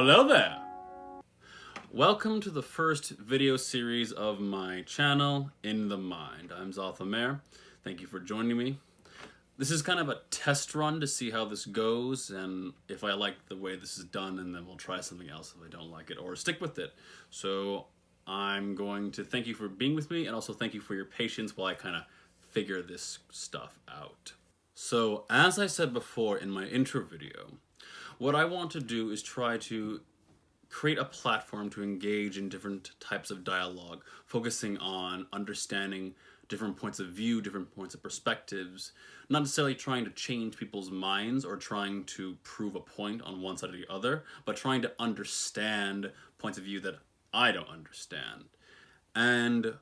Hello there! Welcome to the first video series of my channel, In the Mind. I'm Zothamer. Thank you for joining me. This is kind of a test run to see how this goes, and if I like the way this is done, and then we'll try something else if I don't like it, or stick with it. So I'm going to thank you for being with me, and also thank you for your patience while I kind of figure this stuff out. So, as I said before in my intro video, what I want to do is try to create a platform to engage in different types of dialogue, focusing on understanding different points of view, different points of perspectives, not necessarily trying to change people's minds or trying to prove a point on one side or the other, but trying to understand points of view that I don't understand. And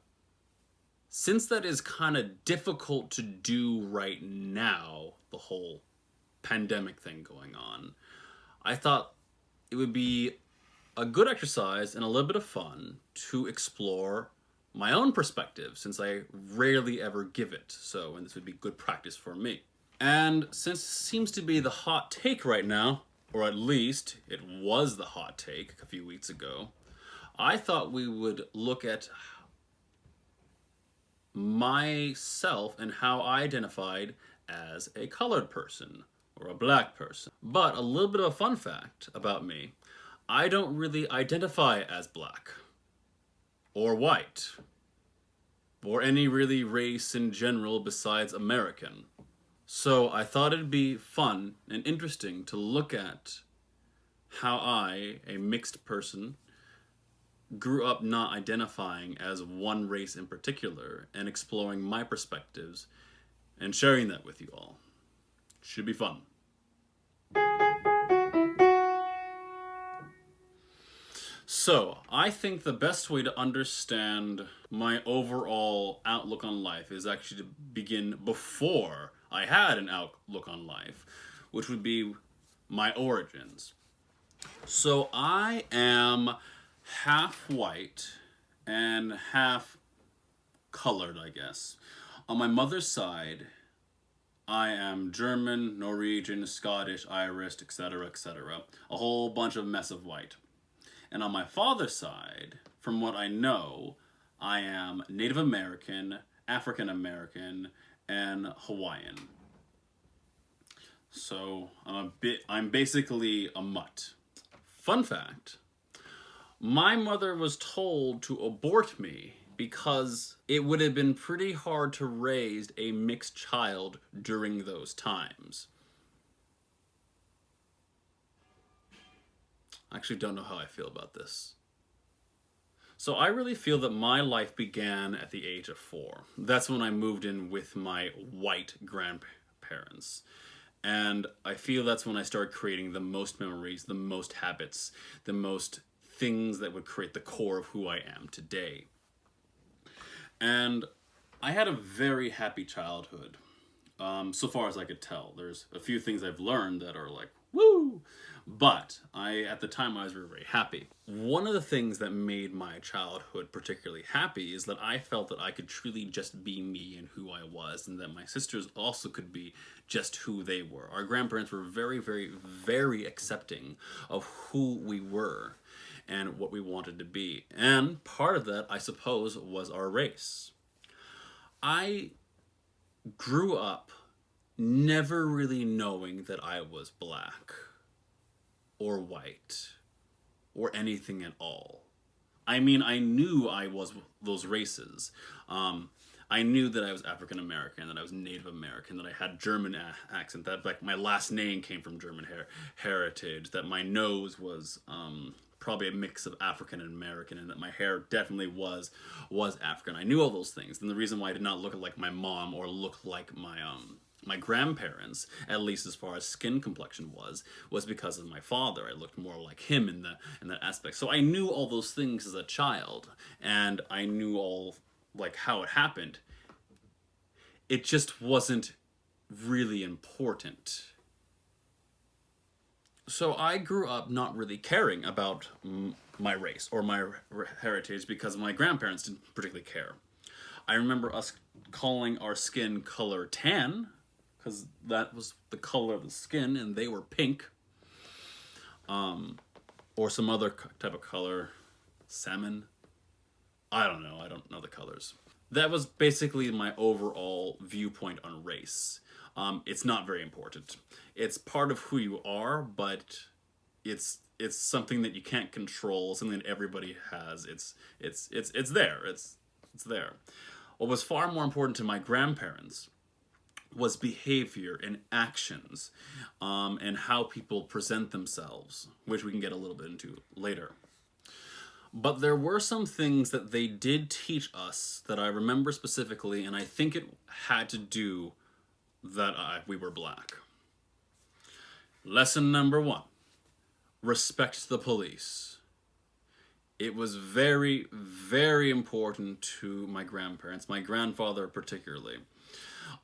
since that is kind of difficult to do right now, the whole pandemic thing going on, I thought it would be a good exercise and a little bit of fun to explore my own perspective, since I rarely ever give it, and this would be good practice for me. And since it seems to be the hot take right now, or at least it was the hot take a few weeks ago, I thought we would look at myself and how I identified as a colored person or a black person. But a little bit of a fun fact about me: I don't really identify as black or white or any really race in general besides American. So I thought it'd be fun and interesting to look at how I, a mixed person, grew up not identifying as one race in particular and exploring my perspectives and sharing that with you all. Should be fun. So, I think the best way to understand my overall outlook on life is actually to begin before I had an outlook on life, which would be my origins. So, I am half white and half colored, I guess. On my mother's side, I am German, Norwegian, Scottish, Irish, etc., etc. A whole bunch of mess of white. And on my father's side, from what I know, I am Native American, African American, and Hawaiian. So I'm basically a mutt. Fun fact: my mother was told to abort me because it would have been pretty hard to raise a mixed child during those times. I actually don't know how I feel about this. So I really feel that my life began at the age of 4. That's when I moved in with my white grandparents. And I feel that's when I started creating the most memories, the most habits, the most things that would create the core of who I am today. And I had a very happy childhood, so far as I could tell. There's a few things I've learned that are like, woo! But at the time, I was very, very happy. One of the things that made my childhood particularly happy is that I felt that I could truly just be me and who I was, and that my sisters also could be just who they were. Our grandparents were very, very, very accepting of who we were and what we wanted to be. And part of that, I suppose, was our race. I grew up never really knowing that I was black or white or anything at all. I mean, I knew I was those races. I knew that I was African American, that I was Native American, that I had German accent, that like my last name came from German heritage, that my nose was probably a mix of African and American, and that my hair definitely was African. I knew all those things. And the reason why I did not look like my mom or look like my grandparents, at least as far as skin complexion was because of my father. I looked more like him in that aspect. So I knew all those things as a child, and I knew all like how it happened. It just wasn't really important. So I grew up not really caring about my race or my heritage because my grandparents didn't particularly care. I remember us calling our skin color tan, because that was the color of the skin, and they were pink. or some other type of color, salmon. I don't know. I don't know the colors. That was basically my overall viewpoint on race. It's not very important. It's part of who you are, but it's something that you can't control. Something that everybody has. It's there. It's there. What was far more important to my grandparents was behavior and actions, and how people present themselves, which we can get a little bit into later. But there were some things that they did teach us that I remember specifically, and I think it had to do that we were black. Lesson number 1: respect the police. It was very, very important to my grandparents, my grandfather particularly,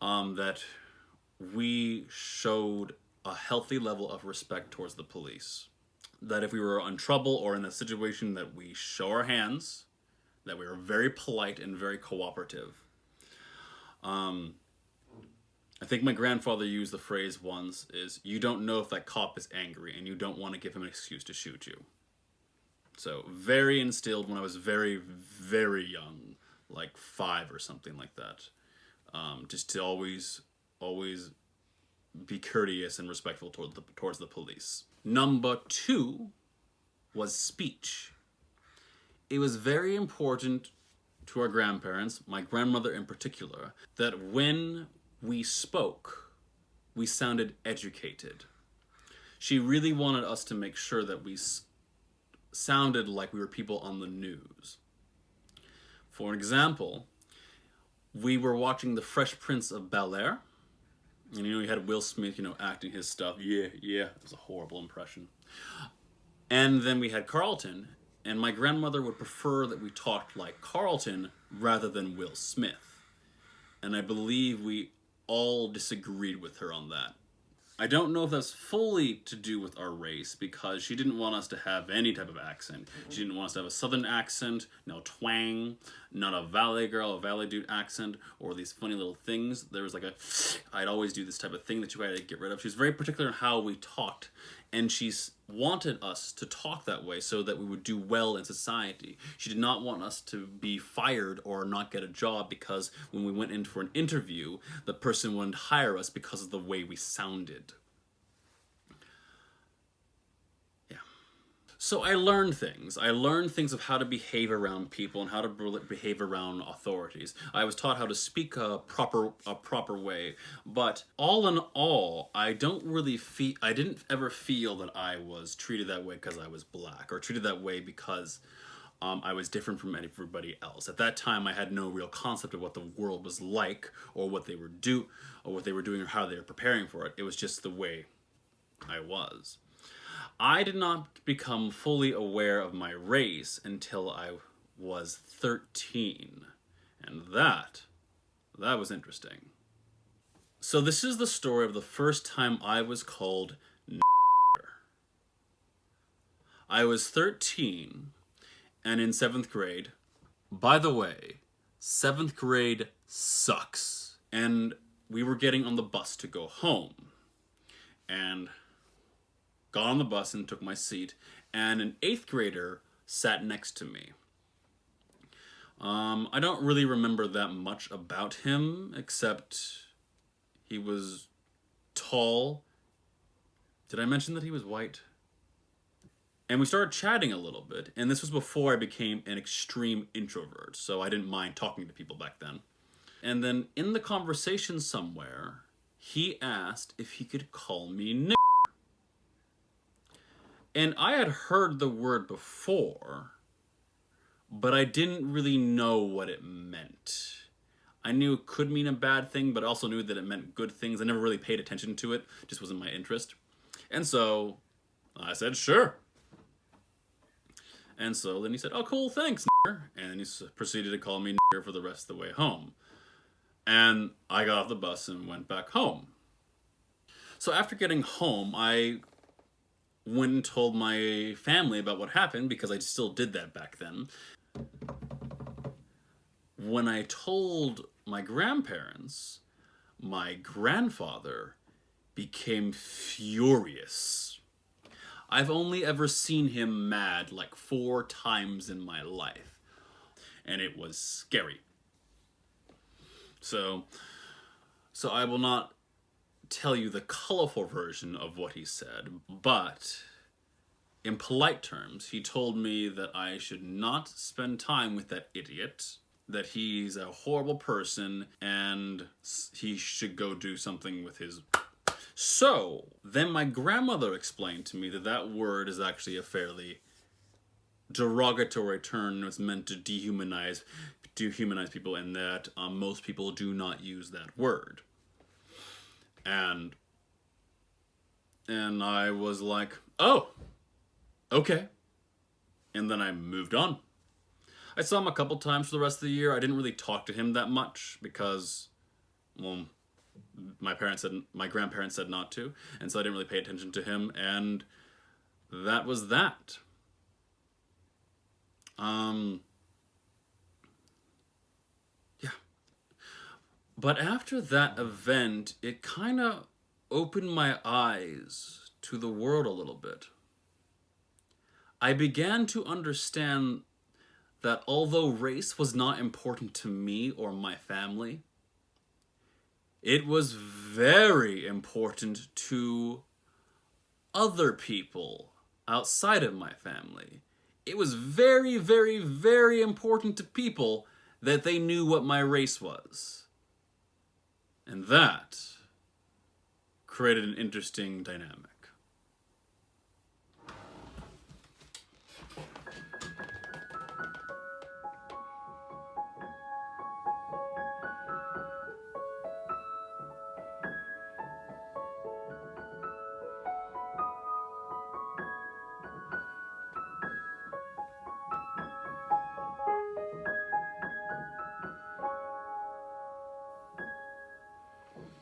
that we showed a healthy level of respect towards the police. That if we were in trouble or in a situation, that we show our hands, that we were very polite and very cooperative. I think my grandfather used the phrase once is, you don't know if that cop is angry and you don't want to give him an excuse to shoot you. So very instilled when I was very, very young, like 5 or something like that. Just to always be courteous and respectful towards the police. Number 2 was speech. It was very important to our grandparents, my grandmother in particular, that when we spoke, we sounded educated. She really wanted us to make sure that we sounded like we were people on the news. For an example, we were watching The Fresh Prince of Bel-Air, and you had Will Smith, acting his stuff. Yeah, it was a horrible impression. And then we had Carlton, and my grandmother would prefer that we talked like Carlton rather than Will Smith. And I believe we all disagreed with her on that. I don't know if that's fully to do with our race, because she didn't want us to have any type of accent. She didn't want us to have a southern accent, no twang, not a valley girl, a valley dude accent, or these funny little things. There was I'd always do this type of thing that you had to get rid of. She was very particular in how we talked, and she wanted us to talk that way so that we would do well in society. She did not want us to be fired or not get a job because when we went in for an interview, the person wouldn't hire us because of the way we sounded. Yeah. So I learned things. I learned things of how to behave around people and how to behave around authorities. I was taught how to speak a proper way. But all in all, I didn't ever feel that I was treated that way because I was black, or treated that way because I was different from everybody else. At that time, I had no real concept of what the world was like, or what they were doing, or how they were preparing for it. It was just the way I was. I did not become fully aware of my race until I was 13. And that was interesting. So this is the story of the first time I was called n***er. I was 13 and in 7th grade. By the way, 7th grade sucks. And we were getting on the bus to go home. And got on the bus and took my seat, and an 8th grader sat next to me. I don't really remember that much about him, except he was tall. Did I mention that he was white? And we started chatting a little bit, and this was before I became an extreme introvert, so I didn't mind talking to people back then. And then in the conversation somewhere, he asked if he could call me Nick. And I had heard the word before, but I didn't really know what it meant. I knew it could mean a bad thing, but I also knew that it meant good things. I never really paid attention to it. Just wasn't my interest. And so I said, sure. And so then he said, oh, cool, thanks, nigger. And then he proceeded to call me nigger for the rest of the way home. And I got off the bus and went back home. So after getting home, I went and told my family about what happened, because I still did that back then. When I told my grandparents, my grandfather became furious. I've only ever seen him mad like 4 times in my life. And it was scary. So I will not tell you the colorful version of what he said, but in polite terms, he told me that I should not spend time with that idiot, that he's a horrible person, and he should go do something with his... So, then my grandmother explained to me that that word is actually a fairly derogatory term. It's meant to dehumanize people, and that most people do not use that word. And I was like, oh, okay. And then I moved on. I saw him a couple times for the rest of the year. I didn't really talk to him that much because, well, my grandparents said not to, and so I didn't really pay attention to him, and that was that. Yeah. But after that event, it kind of opened my eyes to the world a little bit. I began to understand that although race was not important to me or my family, it was very important to other people outside of my family. It was very, very, very important to people that they knew what my race was. And that created an interesting dynamic.